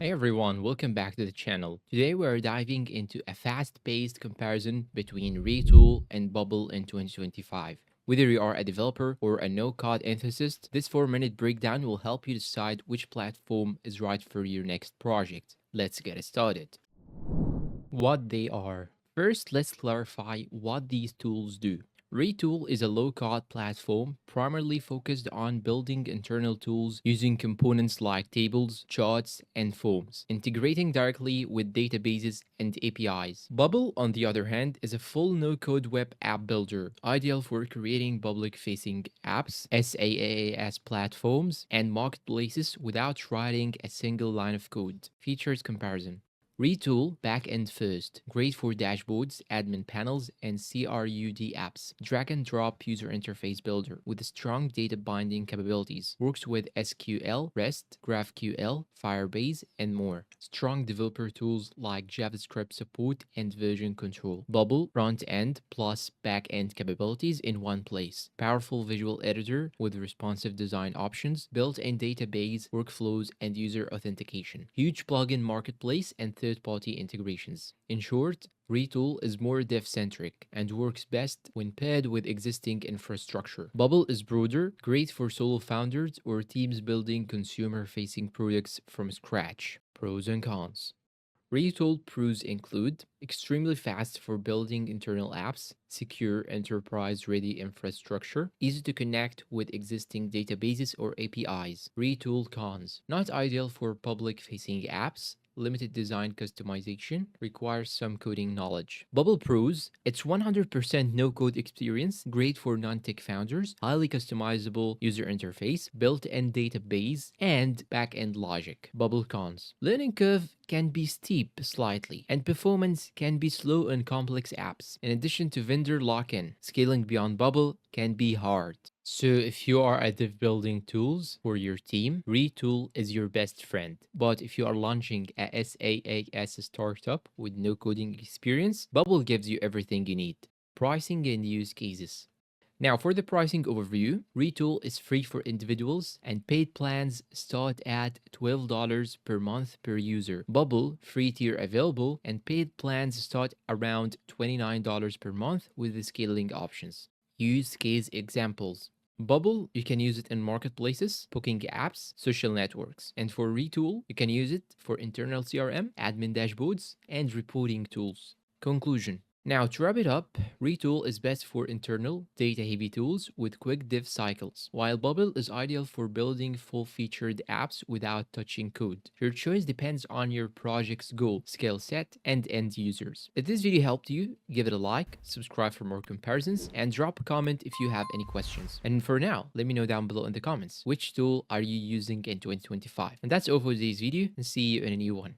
Hey everyone, welcome back to the channel. Today we're diving into a fast-paced comparison between Retool and Bubble in 2025. Whether you are a developer or a no-code enthusiast, this 4-minute breakdown will help you decide which platform is right for your next project. Let's get started. What they are. First, let's clarify what these tools do. Retool is a low-code platform primarily focused on building internal tools using components like tables, charts, and forms, integrating directly with databases and APIs. Bubble, on the other hand, is a full no-code web app builder, ideal for creating public-facing apps, SaaS platforms, and marketplaces without writing a single line of code. Features comparison. Retool backend first, great for dashboards, admin panels, and CRUD apps. Drag and drop user interface builder with strong data binding capabilities. Works with SQL, REST, GraphQL, Firebase, and more. Strong developer tools like JavaScript support and version control. Bubble front end plus back end capabilities in one place. Powerful visual editor with responsive design options, built-in database, workflows, and user authentication. Huge plugin marketplace and third-party integrations. In short, Retool is more dev-centric and works best when paired with existing infrastructure. Bubble is broader, great for solo founders or teams building consumer-facing products from scratch. Pros and cons. Retool pros include extremely fast for building internal apps, secure enterprise-ready infrastructure, easy to connect with existing databases or APIs. Retool cons, not ideal for public-facing apps, limited design customization, requires some coding knowledge. Bubble Pros, it's 100% no-code experience, great for non-tech founders, highly customizable user interface, built-in database, and back-end logic. Bubble Cons, learning curve can be steep slightly, and performance can be slow in complex apps. In addition to vendor lock-in, scaling beyond Bubble can be hard. So if you are a dev building tools for your team, Retool is your best friend. But if you are launching a SaaS startup with no coding experience, Bubble gives you everything you need. Pricing and use cases. Now, for the pricing overview, Retool is free for individuals and paid plans start at $12 per month per user. Bubble, free tier available, and paid plans start around $29 per month with the scaling options. Use case examples. Bubble, you can use it in marketplaces, booking apps, social networks. And for Retool, you can use it for internal CRM, admin dashboards, and reporting tools. Conclusion. Now, to wrap it up, Retool is best for internal, data-heavy tools with quick dev cycles, while Bubble is ideal for building full-featured apps without touching code. Your choice depends on your project's goal, skill set, and end users. If this video helped you, give it a like, subscribe for more comparisons, and drop a comment if you have any questions. And for now, let me know down below in the comments, which tool are you using in 2025? And that's all for today's video, and see you in a new one.